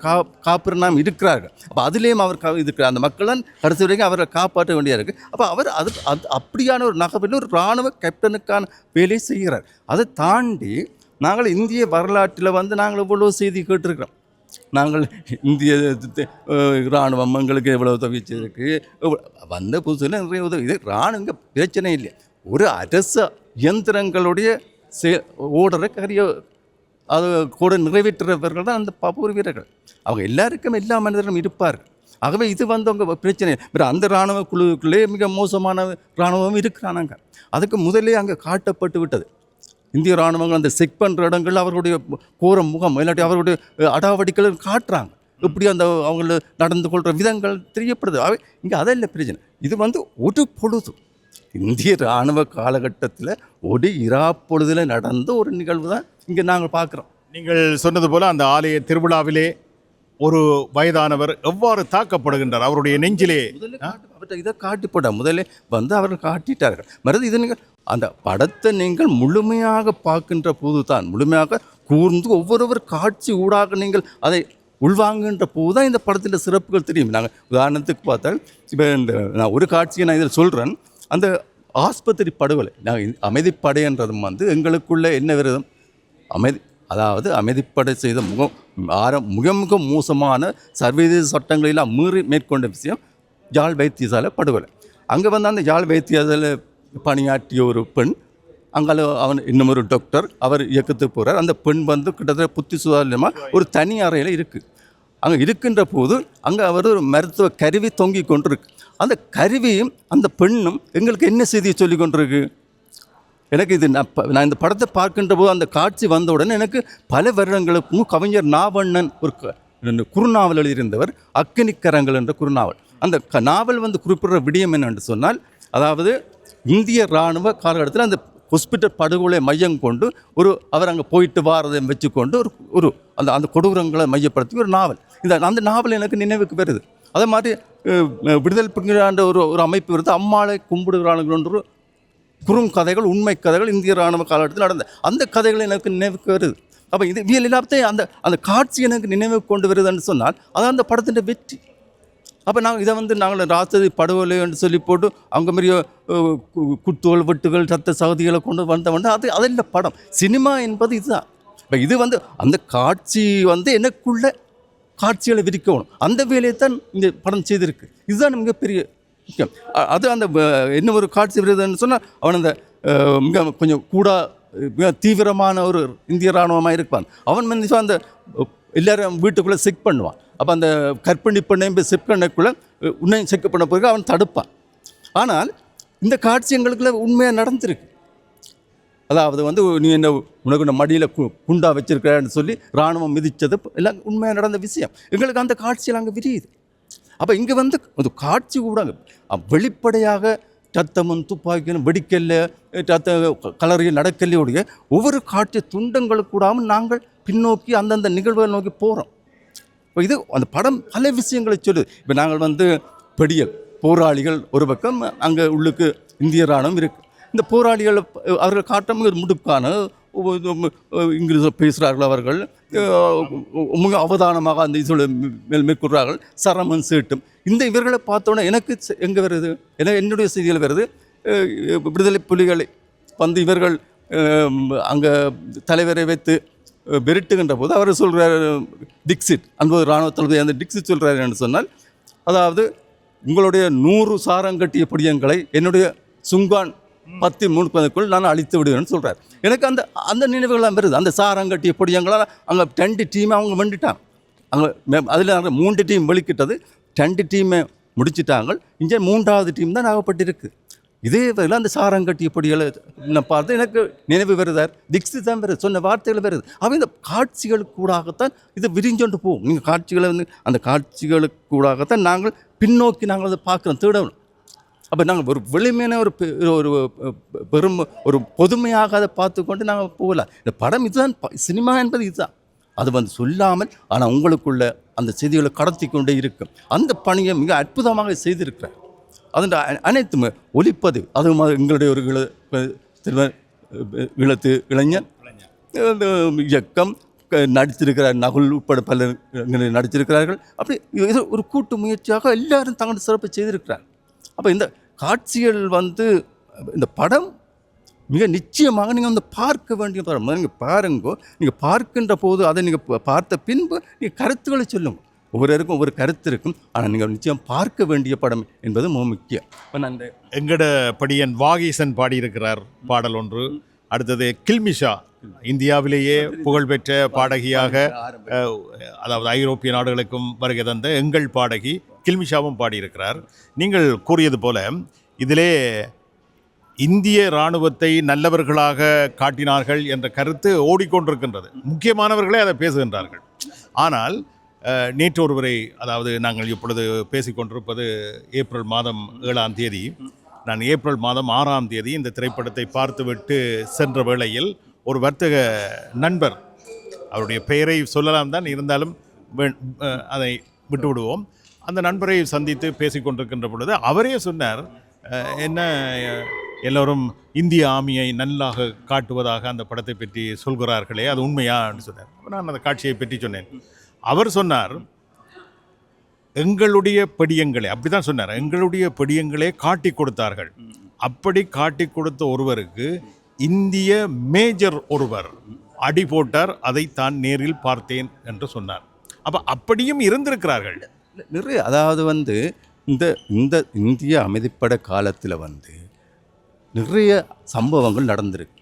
[SPEAKER 6] காப்புரிமை இருக்கிறார்கள். அப்போ அதுலேயும் அவர் இருக்கிறார். அந்த மக்கள் தான் கடைசி வரைக்கும் அவரை காப்பாற்ற வேண்டியதாக இருக்குது. அப்போ அவர் அது அப்படியான ஒரு நகரில் ஒரு இராணுவ கேப்டனுக்கான வேலையை செய்கிறார். அதை தாண்டி நாங்கள் இந்திய வரலாற்றில் நாங்கள் இவ்வளோ செய்தி கேட்டிருக்கிறோம். நாங்கள் இந்திய இராணுவம் எங்களுக்கு எவ்வளோ உதவி செய்திருக்கு, வந்த புதுசில் நிறைய உதவி. இது இராணுவ பிரச்சனை இல்லை, ஒரு அரச இயந்திரங்களுடைய ஓடரை அது கூட நிறைவேற்றுறவர்கள் தான் அந்த போர் வீரர்கள். அவங்க எல்லாருக்கும் எல்லா மனிதர்களும் இருப்பார்கள். ஆகவே இது அவங்க பிரச்சனை. அந்த இராணுவ குழுக்குள்ளே மிக மோசமான இராணுவம் இருக்கிறானாங்க. அதுக்கு முதலே அங்கே காட்டப்பட்டு விட்டது. இந்திய இராணுவங்கள் அந்த செக் பண்ணுற இடங்கள் அவர்களுடைய கோர முகம் இல்லாட்டி அவர்களுடைய அடாவடிகளை காட்டுறாங்க. இப்படி அவங்கள நடந்து கொள்கிற விதங்கள் தெரியப்படுது. இங்கே அதல்ல பிரச்சனை. இது ஒரு பொழுது இந்திய இராணுவ காலகட்டத்தில் ஒரு பொழுதில் நடந்த ஒரு நிகழ்வு தான் இங்கே நாங்கள் பார்க்குறோம்.
[SPEAKER 5] நீங்கள் சொன்னது போல் அந்த ஆலய திருவிழாவிலே ஒரு வயதானவர் எவ்வாறு தாக்கப்படுகின்றார், அவருடைய நெஞ்சிலே
[SPEAKER 6] இதை காட்டிப்பட முதலே அவர்கள் காட்டிட்டார்கள். மறுது இது நீங்கள் அந்த படத்தை நீங்கள் முழுமையாக பார்க்கின்ற போது தான், முழுமையாக கூர்ந்து ஒவ்வொருவர் காட்சி ஊடாக நீங்கள் அதை உள்வாங்குகின்ற போது தான் இந்த படத்தின் சிறப்புகள் தெரியும். நாங்கள் உதாரணத்துக்கு பார்த்தால் இப்போ நான் ஒரு காட்சியை நான் இதில் சொல்கிறேன். அந்த ஆஸ்பத்திரி படுகொலை, நாங்கள் அமைதிப்படைன்றதும் எங்களுக்குள்ளே என்ன விரதம் அதாவது அமைதிப்படை செய்த மிக மிக மோசமான சர்வதேச சட்டங்களெல்லாம் மீறி மேற்கொண்ட விஷயம் யாழ் வைத்தியசாலை படுகொலை. அங்கே அந்த யாழ் வைத்தியசாலை பணியாற்றிய ஒரு பெண், அங்கே அவன் இன்னும் ஒரு டாக்டர் அவர் இயக்கத்துக்கு போகிறார். அந்த பெண் கிட்டத்தட்ட புத்தி சுதாரணமாக ஒரு தனி அறையில் இருக்குது. அங்கே இருக்கின்ற போது அங்கே அவர் ஒரு மருத்துவ கருவி தொங்கி கொண்டிருக்கு. அந்த கருவியும் அந்த பெண்ணும் எங்களுக்கு என்ன செய்தியை சொல்லி கொண்டிருக்கு? எனக்கு இது நான் இந்த படத்தை பார்க்கின்ற போது அந்த காட்சி வந்தவுடனே எனக்கு பல வருடங்களுக்கும் கவிஞர் நாவண்ணன் ஒரு குறுநாவல் எழுதியிருந்தவர், அக்கினிக்கரங்கள் என்ற குறுநாவல். அந்த நாவல் குறிப்பிடுற விடயம் என்னென்று சொன்னால், அதாவது இந்திய இராணுவ காலகட்டத்தில் அந்த ஹாஸ்பிட்டல் படுகொலை மையம் கொண்டு அவர் அங்கே போயிட்டு வாரதை வச்சுக்கொண்டு ஒரு அந்த கொடூரங்களை மையப்படுத்தி ஒரு நாவல். அந்த நாவல் எனக்கு நினைவுக்கு வருது. அதே மாதிரி விடுதலை புலிகளாண்ட ஒரு அமைப்பு வருது, அம்மாளை கும்பிடுகிறார்கள் குறுங்கதைகள், உண்மை கதைகள் இந்திய இராணுவ காலகட்டத்தில் நடந்த அந்த கதைகள் எனக்கு நினைவுக்கு வருது. அப்போ இது எல்லாத்தையும் அந்த காட்சி எனக்கு நினைவு கொண்டு வருதுன்னு சொன்னால் அதான் அந்த படத்தின் வெற்றி. அப்போ நாங்கள் இதை நாங்கள் ராத்திரி படுகொலை என்று சொல்லி போட்டு அவங்க மாரிய குத்துகள் வெட்டுகள் சத்த சகதிகளை கொண்டு வந்தவன் அதெல்லாம் படம். சினிமா என்பது இதுதான். இப்போ இது அந்த காட்சி எனக்குள்ள காட்சிகளை விரிக்கணும். அந்த வேலையை தான் இந்த படம் செய்திருக்கு. இதுதான் மிகப்பெரிய முக்கியம். அது என்ன ஒரு காட்சி விருதுன்னு சொன்னால் அவன் மிக கொஞ்சம் கூட மிக தீவிரமான ஒரு இந்திய இராணுவமாக இருப்பான். அவன் அந்த எல்லாரும் வீட்டுக்குள்ளே செக் பண்ணுவான். அப்போ அந்த கற்பிணி பெண்ணையும் போய் செக் பண்ணக்குள்ளே உன்னையும் செக் பண்ண பிறகு அவன் தடுப்பான். ஆனால் இந்த காட்சி எங்களுக்குள்ள உண்மையாக நடந்திருக்கு. அதாவது நீ என்ன உனக்கு மடியில் குண்டா வச்சிருக்கிறன்னு சொல்லி இராணுவம் மிதித்தது எல்லாம் உண்மையாக நடந்த விஷயம். எங்களுக்கு அந்த காட்சியில் அங்கே விரியுது. அப்போ இங்கே அது காட்சி கூட வெளிப்படையாக ரத்தமும் துப்பாக்கியும் வெடிக்கல்ல ரத்த கலரையும் நடக்கல்லையோடைய ஒவ்வொரு காட்சி துண்டங்களுக்கு கூடாமல் நாங்கள் பின்னோக்கி அந்தந்த நிகழ்வுகளை நோக்கி போகிறோம். இப்போ இது அந்த படம் பல விஷயங்களை சொல்லுது. இப்போ நாங்கள் பெடியல் போராளிகள் ஒரு பக்கம் அங்கே உள்ளுக்கு இந்திய இராணுவம் இருக்குது. இந்த போராளிகள் அவர்கள் காட்டும் முடுக்கான இங்கிலீஷில் பேசுகிறார்கள். அவர்கள் மிக அவதானமாக அந்த இதில் மேற்கொள்கிறார்கள். சரமன் சேட்டும் இந்த இவர்களை பார்த்தோன்னே எனக்கு எங்கே வருது, என்னுடைய செய்திகள் வருது. விடுதலை புலிகளை இவர்கள் அங்கே தலைவரை வைத்து விரட்டுகின்ற போது அவர் சொல்கிறார், டிக்சிட் அன்பது இராணுவ தளபதி அந்த டிக்சிட் சொல்கிறார் என்று சொன்னால், அதாவது உங்களுடைய 100 சாரம் கட்டிய படியங்களை என்னுடைய சுங்கான் 10:30 நான் அழித்து விடுவேன்னு சொல்கிறார். எனக்கு அந்த அந்த நினைவுகள்லாம் வருது. அந்த சாரங்கட்டிய பொடியங்களால் அங்கே 2 டீமை அவங்க வெண்டிட்டாங்க. அங்கே அதில் 3 டீம் வெளிக்கிட்டது, 2 டீமை முடிச்சிட்டாங்க. இங்கே 3வது டீம் தான் ஆகப்பட்டிருக்கு. இதே வரையில் அந்த சாரங்கட்டிய பொடிகளை நான் பார்த்து எனக்கு நினைவு வருதார். திக்ஸு தான் வருது, சொன்ன வார்த்தைகள் வருது. அப்போ இந்த காட்சிகளுக்கு கூடாகத்தான் இது விரிஞ்சொண்டு போகும். நீங்கள் காட்சிகளை அந்த காட்சிகளுக்கு கூடாகத்தான் நாங்கள் பின்னோக்கி நாங்கள் அதை பார்க்குறோம், தேடணும். அப்போ நாங்கள் ஒரு வெளிமையான ஒரு பெரும் ஒரு பொதுமையாக அதை பார்த்துக்கொண்டு நாங்கள் போகலாம். இந்த படம் இதுதான், சினிமா என்பது இதுதான். அது சொல்லாமல் ஆனால் உங்களுக்குள்ள அந்த செய்திகளை கடத்தி கொண்டே இருக்கும். அந்த பணியை மிக அற்புதமாக செய்திருக்கிறார். அதன் அனைத்துமே ஒலிப்பது, அதுவும் எங்களுடைய ஒரு ஈழத்து இளைஞர் இயக்கம் நடித்திருக்கிறார். நகுல் உட்பட பலர் நடித்திருக்கிறார்கள். அப்படி இது ஒரு கூட்டு முயற்சியாக எல்லாரும் தங்களோட சிறப்பை செய்திருக்கிறார். அப்போ இந்த காட்சிகள் இந்த படம் மிக நிச்சயமாக நீங்கள் பார்க்க வேண்டிய படம். நீங்கள் பாருங்கோ, நீங்கள் பார்க்கின்ற போது அதை நீங்கள் பார்த்த பின்பு நீங்கள் கருத்துக்களை சொல்லுங்க. ஒவ்வொருவருக்கும் ஒவ்வொரு கருத்து இருக்கும். ஆனால் நீங்கள் நிச்சயம் பார்க்க வேண்டிய படம் என்பது மிக முக்கியம். இப்போ நான்
[SPEAKER 5] எங்கட படியன் வாகீசன் பாடியிருக்கிறார் பாடல் ஒன்று. அடுத்தது கில்மிஷா, இந்தியாவிலேயே புகழ்பெற்ற பாடகியாக, அதாவது ஐரோப்பிய நாடுகளுக்கும் வருகை தந்த எங்கள் பாடகி கில்மிஷாவும் பாடியிருக்கிறார். நீங்கள் கூறியது போல இதிலே இந்திய இராணுவத்தை நல்லவர்களாக காட்டினார்கள் என்ற கருத்து ஓடிக்கொண்டிருக்கின்றது. முக்கியமானவர்களே அதை பேசுகின்றார்கள். ஆனால் நேற்று ஒருவரை, அதாவது நாங்கள் இப்பொழுது பேசிக்கொண்டிருப்பது ஏப்ரல் மாதம் 7ஆம் தேதி, நான் ஏப்ரல் மாதம் 6ஆம் தேதி இந்த திரைப்படத்தை பார்த்துவிட்டு சென்ற வேளையில் ஒரு வர்த்தக நண்பர், அவருடைய பெயரை சொல்லலாம் தான், இருந்தாலும் அதை விட்டுவிடுவோம், அந்த நண்பரை சந்தித்து பேசிக்கொண்டிருக்கின்ற பொழுது அவரே சொன்னார், என்ன எல்லோரும் இந்திய ஆர்மியை நல்லாக காட்டுவதாக அந்த படத்தை பற்றி சொல்கிறார்களே, அது உண்மையான்னு சொன்னார். நான் அந்த காட்சியை பற்றி சொன்னேன். அவர் சொன்னார், எங்களுடைய படியங்களே, அப்படி தான் சொன்னார், எங்களுடைய படியங்களே காட்டி கொடுத்தார்கள். அப்படி காட்டி கொடுத்த ஒருவருக்கு இந்திய மேஜர் ஒருவர் அடி போட்டார், அதை தான் நேரில் பார்த்தேன் என்று சொன்னார். அப்போ அப்படியும் இருந்திருக்கிறார்கள்
[SPEAKER 6] நிறைய. அதாவது இந்த இந்த இந்திய அமைதிப்பட காலத்தில் நிறைய சம்பவங்கள் நடந்திருக்கு.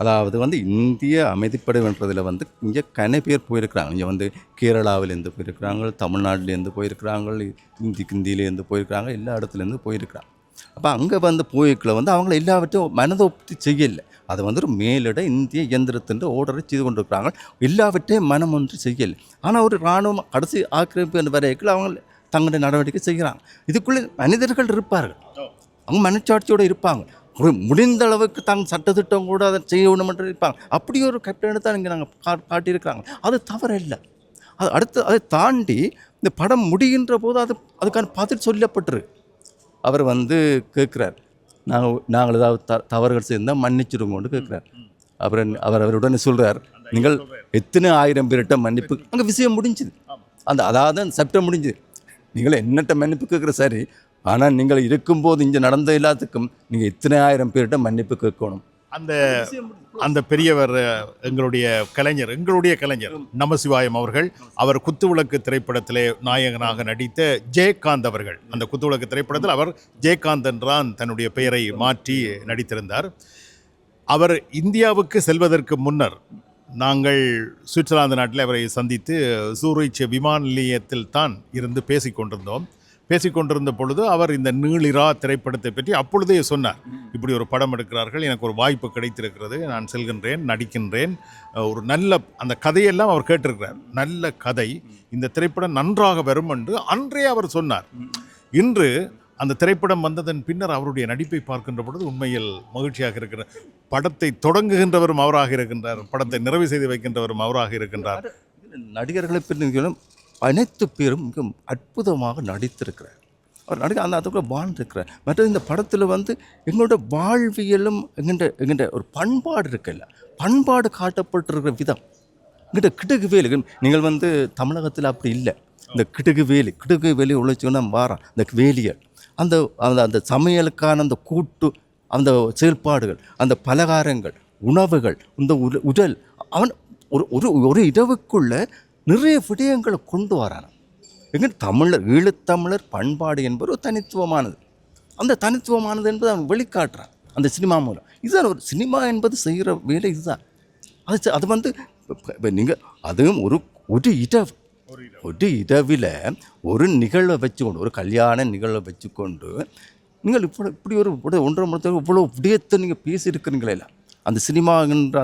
[SPEAKER 6] அதாவது இந்திய அமைதிப்படைன்றதில் இங்கே கன பேர் போயிருக்கிறாங்க. இங்கே கேரளாவிலேருந்து போயிருக்கிறாங்க, தமிழ்நாட்டிலேருந்து போயிருக்கிறாங்க, ஹிந்தியிலேருந்து போயிருக்கிறாங்க, எல்லா இடத்துலேருந்து போயிருக்கிறாங்க. அப்போ அங்கே போய்க்குள்ள அவங்கள எல்லாவற்றையும் மனதொப்தி செய்யலை. அதை ஒரு மேலிட இந்திய இயந்திரத்தின் ஓர்டரை செய்து கொண்டிருக்கிறாங்க. எல்லாவற்றையும் மனம் ஒன்று செய்யலை. ஆனால் ஒரு இராணுவம் கடைசி ஆக்கிரமிப்பு வரைக்கும் அவங்க தங்களுடைய நடவடிக்கை செய்கிறாங்க. இதுக்குள்ளே மனிதர்கள் இருப்பார்கள், அவங்க மனச்சாட்சியோடு இருப்பாங்க. முடிந்த அளவுக்கு தாங்க சட்டத்திட்டம் கூட அதை செய்யணும் என்று இருப்பாங்க. அப்படி ஒரு கேப்டனை தான் இங்கே நாங்கள் காட்டியிருக்கிறாங்க. அது தவறில்லை. அது அடுத்து அதை தாண்டி இந்த படம் முடிகின்ற போது அதுக்கான பதில் சொல்லப்பட்டிருக்கு. அவர் கேட்குறார், நாங்கள் ஏதாவது தவறுகள் செய்தால் மன்னிச்சிருங்கன்னு கேட்குறார். அவருடனே சொல்கிறார், நீங்கள் எத்தனை 1000 பேர்கிட்ட மன்னிப்பு, அங்கே விஷயம் முடிஞ்சுது. அதாவது செப்டம்பர் முடிஞ்சுது. நீங்கள் என்னட்ட மன்னிப்பு கேட்குற சரி, ஆனால் நீங்கள் இருக்கும்போது இங்கே நடந்த எல்லாத்துக்கும் நீங்கள் எத்தனை 1000 பேர்கிட்ட மன்னிப்பு கேட்கணும்.
[SPEAKER 5] அந்த பெரியவர் எங்களுடைய கலைஞர் நமசிவாயம் அவர்கள், அவர் குத்துவிளக்கு திரைப்படத்திலே நாயகனாக நடித்த ஜெயகாந்த் அவர்கள், அந்த குத்துவிளக்கு திரைப்படத்தில் அவர் ஜெயகாந்த் என்றான் தன்னுடைய பெயரை மாற்றி நடித்திருந்தார். அவர் இந்தியாவுக்கு செல்வதற்கு முன்னர் நாங்கள் சுவிட்சர்லாந்து நாட்டில் அவரை சந்தித்து சூரிச் விமான நிலையத்தில் தான் இருந்து பேசிக்கொண்டிருந்த பொழுது அவர் இந்த நீளிரா திரைப்படத்தை பற்றி அப்பொழுதே சொன்னார். இப்படி ஒரு படம் எடுக்கிறார்கள், எனக்கு ஒரு வாய்ப்பு கிடைத்திருக்கிறது, நான் செல்கின்றேன், நடிக்கின்றேன், ஒரு நல்ல அந்த கதையெல்லாம் அவர் கேட்டிருக்கிறார், நல்ல கதை, இந்த திரைப்படம் நன்றாக வரும் என்று அன்றே அவர் சொன்னார். இன்று அந்த திரைப்படம் வந்ததன் பின்னர் அவருடைய நடிப்பை பார்க்கின்ற பொழுது உண்மையில் மகிழ்ச்சியாக இருக்கிறார். படத்தை தொடங்குகின்றவரும் அவராக இருக்கின்றார், படத்தை நிறைவு செய்து வைக்கின்றவரும் அவராக இருக்கின்றார்.
[SPEAKER 6] நடிகர்களை பிரிந்தும் அனைத்து பேரும் மிக அற்புதமாக நடித்திருக்கிறார். அவர் அதுக்குள்ள வாழ்ந்திருக்கிறார். மற்ற இந்த படத்தில் எங்களோட வாழ்வியலும் எங்கிட்ட ஒரு பண்பாடு இருக்குல்ல, பண்பாடு காட்டப்பட்டிருக்கிற விதம். எங்கிட்ட கிடுகு வேலு, நீங்கள் தமிழகத்தில் அப்படி இல்லை. இந்த கிடுகு வேலி உழைச்சிங்கன்னா வாரம் இந்த வேலியல், அந்த அந்த சமையலுக்கான அந்த கூட்டு, அந்த செயல்பாடுகள், அந்த பலகாரங்கள், உணவுகள், இந்த உடல், அவன் ஒரு இரவுக்குள்ள நிறைய விடயங்களை கொண்டு வரான். எங்கள் ஈழத்தமிழர் பண்பாடு என்பது ஒரு தனித்துவமானது. அந்த தனித்துவமானது என்பதை அவன் வெளிக்காட்டுறான் அந்த சினிமா மூலம். இதுதான் ஒரு சினிமா என்பது செய்கிற வேலை இதுதான். அது வந்து இப்போ நீங்கள் அதுவும் ஒரு இரவில் ஒரு நிகழ்வை வச்சுக்கொண்டு, ஒரு கல்யாண நிகழ்வை வச்சுக்கொண்டு நீங்கள் இப்படி ஒரு 1.5 மணி நேரத்துக்கு இவ்வளோ விடயத்தை நீங்கள் பேசியிருக்கிறீங்களே, அந்த சினிமாங்கிற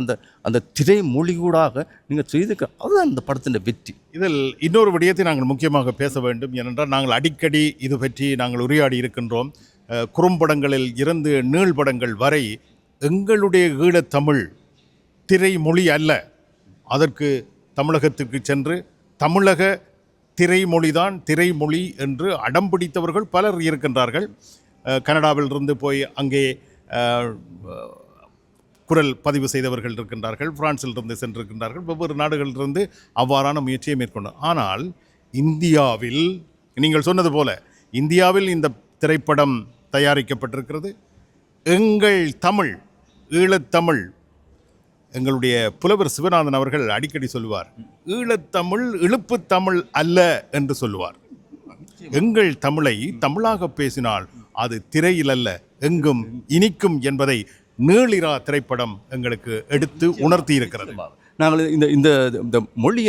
[SPEAKER 6] அந்த திரை மொழிகூடாக நீங்கள் செய்திருக்க, அதுதான் இந்த படத்தின் வெற்றி.
[SPEAKER 5] இதில் இன்னொரு விடயத்தை நாங்கள் முக்கியமாக பேச வேண்டும். ஏனென்றால் நாங்கள் அடிக்கடி இது பற்றி நாங்கள் உரையாடி இருக்கின்றோம். குறும்படங்களில் இருந்து நீள்படங்கள் வரை எங்களுடைய ஈழத்தமிழ் திரைமொழி அல்ல. அதற்கு தமிழகத்திற்கு சென்று தமிழக திரைமொழிதான் திரைமொழி என்று அடம்பிடித்தவர்கள் பலர் இருக்கின்றார்கள். கனடாவில் இருந்து போய் அங்கே குரல் பதிவு செய்தவர்கள் இருக்கின்றார்கள். பிரான்சில் இருந்து சென்றிருக்கின்றார்கள். வெவ்வேறு நாடுகளிலிருந்து அவ்வாறான முயற்சியை மேற்கொண்டார். ஆனால் இந்தியாவில் நீங்கள் சொன்னது போல இந்தியாவில் இந்த திரைப்படம் தயாரிக்கப்பட்டிருக்கிறது. எங்கள் தமிழ், ஈழத்தமிழ், எங்களுடைய புலவர் சிவநாதன் அவர்கள் அடிக்கடி சொல்லுவார், ஈழத்தமிழ் இழுப்பு தமிழ் அல்ல என்று சொல்லுவார். எங்கள் தமிழை தமிழாக பேசினால் அது திரையில் அல்ல எங்கும் இனிக்கும் என்பதை நீளிரா திரைப்படம் எங்களுக்கு எடுத்து உணர்த்தி இருக்கிறது.
[SPEAKER 6] நாங்கள் இந்த இந்த மொழி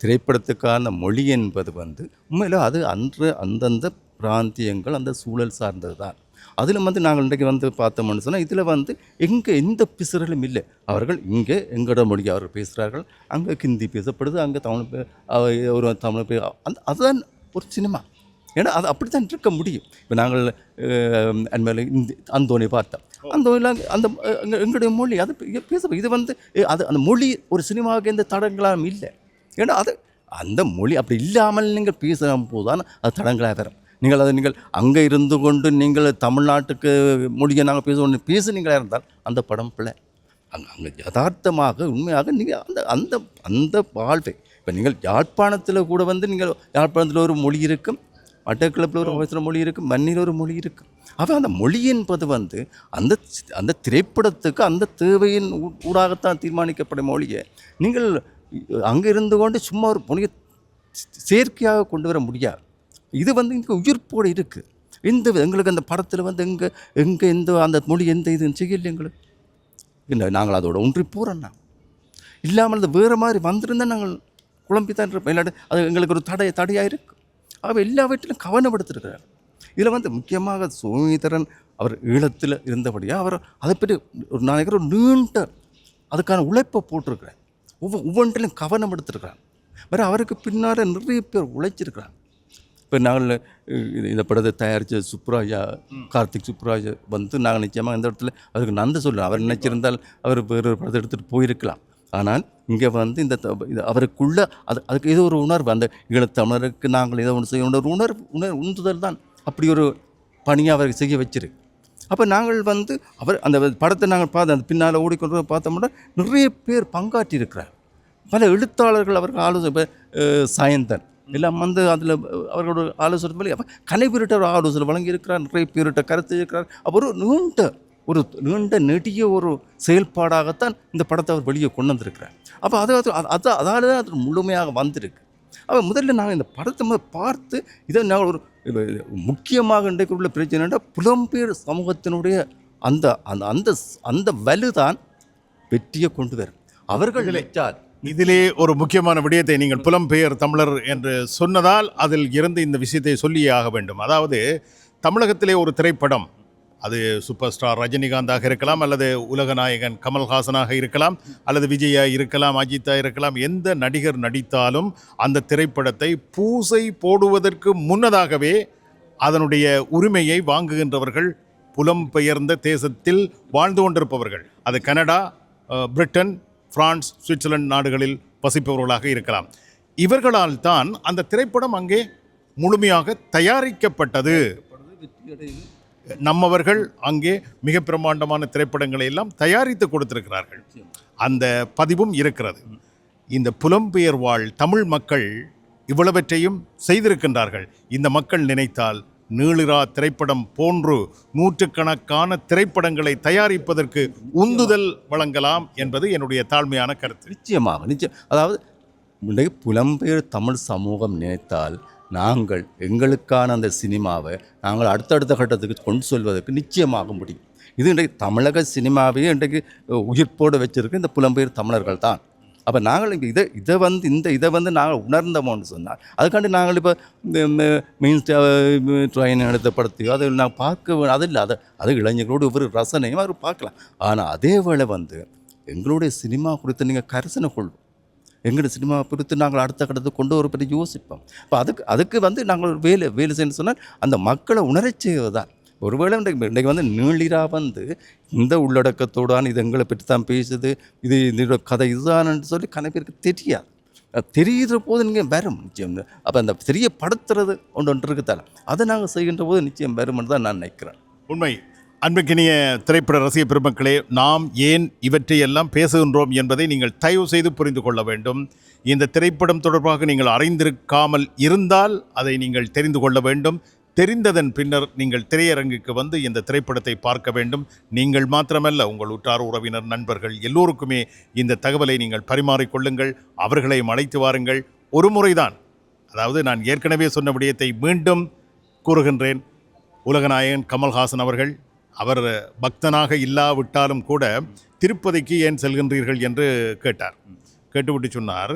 [SPEAKER 6] திரைப்படத்துக்கான மொழி என்பது வந்து உண்மையில் அது அந்தந்த பிராந்தியங்கள் அந்த சூழல் சார்ந்தது தான். அதில் வந்து நாங்கள் இன்றைக்கு வந்து பார்த்தோம்னு சொன்னால் இதில் வந்து எங்கே எந்த பிசுறலும் இல்லை. அவர்கள் இங்கே எங்களோட மொழி அவர்கள் பேசுகிறார்கள், அங்கே ஹிந்தி பேசப்படுது, அங்கே தமிழ் ஒரு தமிழ் அதுதான் ஒரு சினிமா. ஏன்னா அது அப்படி தான் இருக்க முடியும். இப்போ நாங்கள் அண்மையில் அந்தோனி பார்த்தோம். அந்தோனிலாம் அந்த எங்களுடைய மொழி அது பேச இது வந்து அது அந்த மொழி ஒரு சினிமாவுக்கு எந்த தடங்களாகவும் இல்லை. ஏன்னா அது அந்த மொழி அப்படி இல்லாமல் நீங்கள் பேசுகிற போது தான் அது தடங்களாக வரும். நீங்கள் அங்கே இருந்து கொண்டு நீங்கள் தமிழ்நாட்டுக்கு மொழியை நாங்கள் பேசுனீங்களா இருந்தால் அந்த படம் பிள்ளை. அங்கே யதார்த்தமாக உண்மையாக நீங்கள் அந்த அந்த வாழ்வை இப்போ நீங்கள் யாழ்ப்பாணத்தில் கூட வந்து நீங்கள் யாழ்ப்பாணத்தில் ஒரு மொழி இருக்கும், மட்டக்களப்பில் ஒரு பேசுகிற மொழி இருக்குது, மண்ணில் ஒரு மொழி இருக்குது. அப்போ அந்த மொழி என்பது வந்து அந்த திரைப்படத்துக்கு அந்த தேவையின் ஊடாகத்தான் தீர்மானிக்கப்படும் மொழியை நீங்கள் அங்கே இருந்து கொண்டு சும்மா ஒரு மொழியை செயற்கையாக கொண்டு வர முடியாது. இது வந்து இங்கே உயிர்ப்போடு இருக்குது. எங்களுக்கு அந்த படத்தில் வந்து எங்கே அந்த மொழி எந்த இதுன்னு செய்யலை எங்களுக்கு. இல்லை நாங்கள் அதோட ஒன்றி போகிறோன்னா இல்லாமல் அது வேறு மாதிரி வந்திருந்தால் நாங்கள் குழம்பி தான் இருப்போம். இல்லாட்டி அது எங்களுக்கு ஒரு தடையாக இருக்குது. அவர் எல்லா வீட்டிலும் கவனப்படுத்திருக்கிறார். இதில் வந்து முக்கியமாக சோமேதரன் அவர் ஈழத்தில் இருந்தபடியாக அவர் அதை பற்றி ஒரு நாளைக்கு ஒரு நீண்ட அதுக்கான உழைப்பை போட்டிருக்கிறார். ஒவ்வொன்றிலும் கவனம் எடுத்திருக்கிறார். வேறு அவருக்கு பின்னால் நிறைய பேர் உழைச்சிருக்கிறார். இப்போ நாங்கள் இந்த படத்தை தயாரித்த சுப்ராஜா, கார்த்திக் சுப்ராஜா வந்து நாங்கள் நிச்சயமாக இந்த இடத்துல அவருக்கு நன்றி சொல்லலாம். அவர் நினைச்சிருந்தால் அவர் வேறு படத்தை எடுத்துகிட்டு போயிருக்கலாம். ஆனால் இங்கே வந்து இந்த அவருக்குள்ள அதுக்கு ஏதோ ஒரு உணர்வு, அந்த ஈழத்தமிழருக்கு நாங்கள் ஏதோ ஒன்று செய்ய ஒரு உந்துதல் தான் அப்படி ஒரு பணியை அவருக்கு செய்ய வச்சிருக்கு. அப்போ நாங்கள் வந்து அந்த படத்தை நாங்கள் பார்த்து அந்த பின்னால் ஓடிக்கொண்டு பார்த்தோம்னா நிறைய பேர் பங்காற்றி இருக்கிறார். பல எழுத்தாளர்கள் அவர்கள் ஆலோசனை, சாயந்தன் எல்லாம் வந்து அதில் அவர்களோட ஆலோசனை பண்ணி அப்போ கலைபெருட்ட ஒரு ஆலோசனை வழங்கியிருக்கிறார், நிறைய பேருட்ட கருத்து இருக்கிறார். அப்போ ஒரு நீண்ட நெடிய ஒரு செயல்பாடாகத்தான் இந்த படத்தை அவர் வெளியே கொண்டு வந்திருக்கிறார். அப்போ அதால் தான் அது முழுமையாக வந்திருக்கு. அப்போ முதல்ல நாங்கள் இந்த படத்தை பார்த்து இதை நாங்கள் ஒரு முக்கியமாக இன்றைக்கு உள்ள பிரச்சனைனா புலம்பெயர் சமூகத்தினுடைய அந்த அந்த அந்த வலுதான் வெற்றியை கொண்டு வரும். அவர்கள் நினைச்சால்
[SPEAKER 5] இதிலே ஒரு முக்கியமான விடயத்தை நீங்கள் புலம்பெயர் தமிழர் என்று சொன்னதால் அதில் இருந்து இந்த விஷயத்தை சொல்லியே ஆக வேண்டும். அதாவது தமிழகத்திலே ஒரு திரைப்படம், அது சூப்பர் ஸ்டார் ரஜினிகாந்தாக இருக்கலாம், அல்லது உலக நாயகன் கமல்ஹாசனாக இருக்கலாம், அல்லது விஜயா இருக்கலாம், அஜித்தா இருக்கலாம், எந்த நடிகர் நடித்தாலும் அந்த திரைப்படத்தை பூசை போடுவதற்கு முன்னதாகவே அதனுடைய உரிமையை வாங்குகின்றவர்கள் புலம்பெயர்ந்த தேசத்தில் வாழ்ந்து கொண்டிருப்பவர்கள். அது கனடா, பிரிட்டன், பிரான்ஸ், சுவிட்சர்லாந்து நாடுகளில் வசிப்பவர்களாக இருக்கலாம். இவர்களால் தான் அந்த திரைப்படம் அங்கே முழுமையாக தயாரிக்கப்பட்டது. நம்மவர்கள் அங்கே மிக பிரமாண்டமான திரைப்படங்களை எல்லாம் தயாரித்து கொடுத்திருக்கிறார்கள். அந்த பதிவும் இருக்கிறது. இந்த புலம்பெயர் வாழ் தமிழ் மக்கள் இவ்வளவற்றையும் செய்திருக்கின்றார்கள். இந்த மக்கள் நினைத்தால் நீளிரா திரைப்படம் போன்று நூற்றுக்கணக்கான திரைப்படங்களை தயாரிப்பதற்கு உந்துதல் வழங்கலாம் என்பது என்னுடைய தாழ்மையான கருத்து.
[SPEAKER 6] நிச்சயம். அதாவது புலம்பெயர் தமிழ் சமூகம் நினைத்தால் நாங்கள் எங்களுக்கான அந்த சினிமாவை நாங்கள் அடுத்தடுத்த கட்டத்துக்கு கொண்டு செல்வதற்கு நிச்சயமாக முடியும். இது இன்றைக்கு தமிழக சினிமாவையே இன்றைக்கு உயிர்ப்போடு வச்சிருக்க இந்த புலம்பெயர் தமிழர்கள் தான். அப்போ நாங்கள் இதை வந்து நாங்கள் உணர்ந்தோம்னு சொன்னால் அதுக்காண்டி நாங்கள் இப்போ மீன்ஸ் ட்ரெயின் எடுத்த படத்தையோ அதை நாங்கள் பார்க்க அது இல்லை, அது இளைஞர்களோடு ஒவ்வொரு ரசனையும் அவர் பார்க்கலாம். ஆனால் அதே வேளை வந்து எங்களுடைய சினிமா குறித்து நீங்கள் கரிசனை கொள்வோம், எங்களுடைய சினிமா குறித்து நாங்கள் அடுத்த கட்டத்துக்கு கொண்டு ஒரு பற்றி யோசிப்போம். இப்போ அதுக்கு வந்து நாங்கள் வேலை செய்யணும்னு சொன்னால் அந்த மக்களை உணரச் செய்வது தான். ஒருவேளை இன்றைக்கு வந்து நீளிரா வந்து இந்த உள்ளடக்கத்தோடான இது எங்களை பற்றி தான் பேசுது, இது இதோட கதை இதுதான்னு சொல்லி கணக்கிற்கு தெரியாது. தெரிகிற போது நீங்கள் வரும் நிச்சயம். அப்போ அந்த தெரியப்படுத்துறது ஒன்று இருக்குதால அதை நாங்கள் செய்கின்ற போது நிச்சயம் வரும்னு தான் நான் நினைக்கிறேன்.
[SPEAKER 5] உண்மை. அன்புக்கினிய திரைப்பட ரசிக பெருமக்களே, நாம் ஏன் இவற்றையெல்லாம் பேசுகின்றோம் என்பதை நீங்கள் தயவு செய்து புரிந்து கொள்ள வேண்டும். இந்த திரைப்படம் தொடர்பாக நீங்கள் அறிந்திருக்காமல் இருந்தால் அதை நீங்கள் தெரிந்து கொள்ள வேண்டும். தெரிந்ததன் பின்னர் நீங்கள் திரையரங்குக்கு வந்து இந்த திரைப்படத்தை பார்க்க வேண்டும். நீங்கள் மாத்திரமல்ல, உங்கள் உற்றார் உறவினர் நண்பர்கள் எல்லோருக்குமே இந்த தகவலை நீங்கள் பரிமாறிக்கொள்ளுங்கள். அவர்களையும் அழைத்து வாருங்கள். ஒரு முறைதான், அதாவது நான் ஏற்கனவே சொன்ன விடயத்தை மீண்டும் கூறுகின்றேன். உலகநாயகன் கமல்ஹாசன் அவர்கள், அவர் பக்தனாக இல்லாவிட்டாலும் கூட திருப்பதிக்கு ஏன் செல்கின்றீர்கள் என்று கேட்டார். கேட்டுவிட்டு சொன்னார்,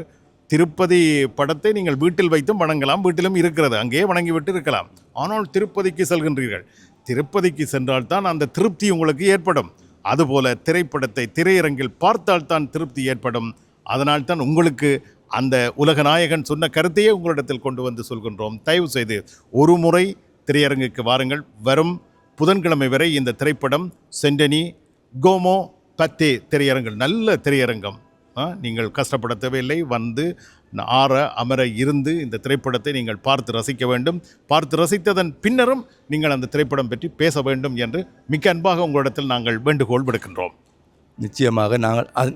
[SPEAKER 5] திருப்பதி படத்தை நீங்கள் வீட்டில் வைத்தும் வணங்கலாம், வீட்டிலும் இருக்கிறது, அங்கே வணங்கிவிட்டு இருக்கலாம். ஆனால் திருப்பதிக்கு செல்கின்றீர்கள், திருப்பதிக்கு சென்றால்தான் அந்த திருப்தி உங்களுக்கு ஏற்படும். அதுபோல திரைப்படத்தை திரையரங்கில் பார்த்தால்தான் திருப்தி ஏற்படும். அதனால்தான் உங்களுக்கு அந்த உலகநாயகன் சொன்ன கருத்தையே உங்களிடத்தில் கொண்டு வந்து சொல்கின்றோம். தயவு செய்து ஒரு முறை திரையரங்குக்கு வாருங்கள். வரும் புதன்கிழமை வரை இந்த திரைப்படம் சென்டனி கோமோ பத்தே திரையரங்கம், நல்ல திரையரங்கம். நீங்கள் கஷ்டப்பட தேவையில்லை, வந்து ஆற அமர இருந்து இந்த திரைப்படத்தை நீங்கள் பார்த்து ரசிக்க வேண்டும். பார்த்து ரசித்ததன் பின்னரும் நீங்கள் அந்த திரைப்படம் பற்றி பேச வேண்டும் என்று மிக்க அன்பாக உங்களிடத்தில் நாங்கள் வேண்டுகோள் விடுக்கின்றோம்.
[SPEAKER 6] நிச்சயமாக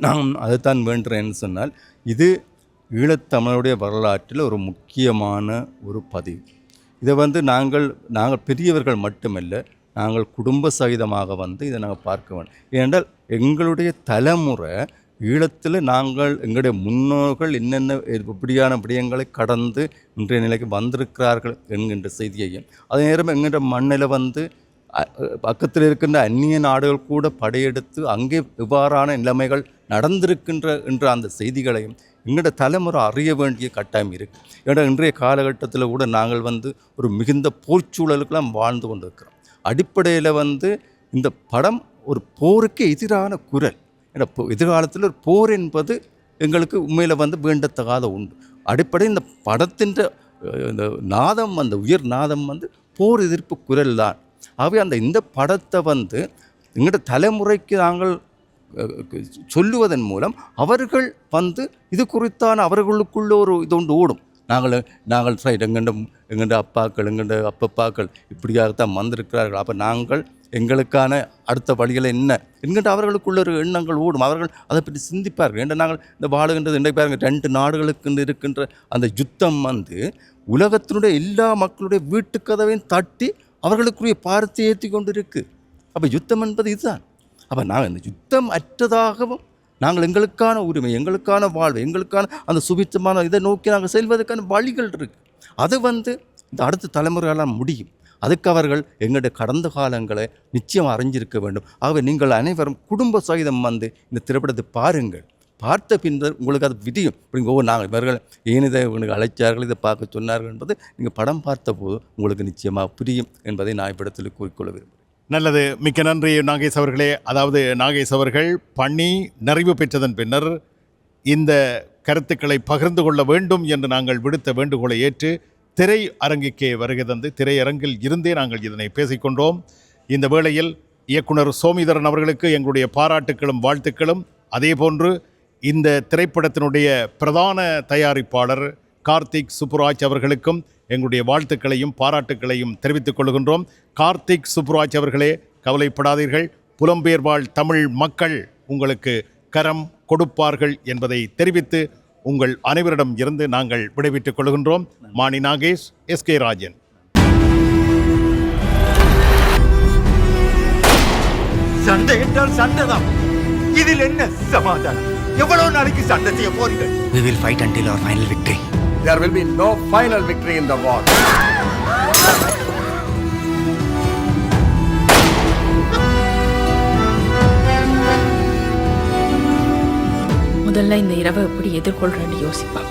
[SPEAKER 6] நான் அதைத்தான் வேண்டுறேன்னு சொன்னால், இது ஈழத்தமிழுடைய வரலாற்றில் ஒரு முக்கியமான ஒரு பதிவு. இதை வந்து நாங்கள் பெரியவர்கள் மட்டுமல்ல, நாங்கள் குடும்ப சகிதமாக வந்து இதை நாங்கள் பார்க்க வேண்டும். ஏனென்றால் எங்களுடைய தலைமுறை ஈழத்தில் எங்களுடைய முன்னோர்கள் என்னென்ன இப்படியான விடயங்களை கடந்து இன்றைய நிலைக்கு வந்திருக்கிறார்கள் என்கின்ற செய்தியையும், அதே நேரம் எங்களுடைய மண்ணில் வந்து பக்கத்தில் இருக்கின்ற அந்நிய நாடுகள் கூட படையெடுத்து அங்கே இவ்வாறான நிலைமைகள் நடந்திருக்கின்ற அந்த செய்திகளையும் எங்களுடைய தலைமுறை அறிய வேண்டிய கட்டாயம் இருக்குது. ஏன்னா இன்றைய காலகட்டத்தில் கூட நாங்கள் வந்து ஒரு மிகுந்த போர்ச்சூழலுக்கெல்லாம் வாழ்ந்து கொண்டிருக்கிறோம். அடிப்படையில் வந்து இந்த படம் ஒரு போருக்கு எதிரான குரல். ஏன்னா எதிர்காலத்தில் ஒரு போர் என்பது எங்களுக்கு உண்மையில் வந்து வேண்டத்தகாத உண்டு. அடிப்படை இந்த படத்தின் இந்த நாதம், அந்த உயர் நாதம் வந்து போர் எதிர்ப்பு குரல் தான். ஆகவே இந்த படத்தை வந்து எங்களுடைய தலைமுறைக்கு நாங்கள் சொல்லுவதன் மூலம் அவர்கள் வந்து இது குறித்தான அவர்களுக்குள்ள ஒரு இது ஒன்று ஓடும். நாங்கள் ரைட், எங்கண்ட அப்பாக்கள் எங்கண்ட அப்பப்பாக்கள் இப்படியாகத்தான் வந்திருக்கிறார்கள், அப்போ நாங்கள் எங்களுக்கான அடுத்த வழிகளை என்ன என்கின்ற அவர்களுக்குள்ள ஒரு எண்ணங்கள் ஓடும். அவர்கள் அதை பற்றி சிந்திப்பார்கள். ஏன்னா நாங்கள் இந்த வாழுகின்றது இன்றைக்கு பாருங்க, 2 நாடுகளுக்கு இருக்கின்ற அந்த யுத்தம் வந்து உலகத்தினுடைய எல்லா மக்களுடைய வீட்டுக்கதவையும் தட்டி அவர்களுக்குரிய பாரத்தை ஏற்றி கொண்டு இருக்குது. அப்போ யுத்தம் என்பது இதுதான். அப்போ நாங்கள் இந்த யுத்தம் அற்றதாகவும் நாங்கள் எங்களுக்கான உரிமை, எங்களுக்கான வாழ்வு, எங்களுக்கான அந்த சுபிட்சமான இதை நோக்கி நாங்கள் செல்வதற்கான வழிகள் இருக்குது. அது வந்து இந்த அடுத்த தலைமுறையெல்லாம் முடியும். அதுக்கு அவர்கள் எங்களுடைய கடந்த காலங்களை நிச்சயம் அறிஞ்சிருக்க வேண்டும். ஆகவே நீங்கள் அனைவரும் குடும்ப சகிதம் வந்து இந்த திரைப்படத்தை பாருங்கள். பார்த்த பின்னர் உங்களுக்கு அது விதியும். நாங்கள் இவர்கள் ஏன் இதை உங்களுக்கு அழைச்சார்கள், இதை பார்க்க சொன்னார்கள் என்பது நீங்கள் படம் பார்த்த போது உங்களுக்கு நிச்சயமாக புரியும் என்பதை நான் இப்படத்தில் கூறிக்கொள்ள விரும்புகிறேன்.
[SPEAKER 5] நல்லது, மிக்க நன்றி நாகேஷ் அவர்களே. அதாவது நாகேஷ் அவர்கள் பணி நிறைவு பெற்றதன் பின்னர் இந்த கருத்துக்களை பகிர்ந்து கொள்ள வேண்டும் என்று நாங்கள் விடுத்த வேண்டுகோளை ஏற்று திரை அரங்குக்கே வருகை தந்து திரையரங்கில் இருந்தே நாங்கள் இதனை பேசிக்கொண்டோம். இந்த வேளையில் இயக்குனர் சோமிதரன் அவர்களுக்கு எங்களுடைய பாராட்டுக்களும் வாழ்த்துக்களும், அதே போன்று இந்த திரைப்படத்தினுடைய பிரதான தயாரிப்பாளர் கார்த்திக் சுப்புராஜ் அவர்களுக்கும் எங்களுடைய வாழ்த்துக்களையும் பாராட்டுக்களையும் தெரிவித்துக் கொள்கின்றோம். கார்த்திக் சுப்புராஜ் அவர்களே, கவலைப்படாதீர்கள், புலம்பெயர் வாழ் தமிழ் மக்கள் உங்களுக்கு கரம் கொடுப்பார்கள் என்பதை தெரிவித்து உங்கள் அனைவரிடம் இருந்து நாங்கள் விடைபெற்றுக் கொள்கின்றோம். மாணி நாகேஷ், எஸ்கே ராஜன்.
[SPEAKER 1] சண்டை என்றால் சண்டைதான். இதில் என்ன சமாதானம்? எவ்வளவு நாளைக்கு சண்டை செய்ய போறீர்கள்?
[SPEAKER 2] We will fight until our final victory.
[SPEAKER 3] There will be no final victory in the war.
[SPEAKER 4] முதல்ல இந்த இரவை எப்படி எதிர்கொள்றேன்னு யோசிப்பா.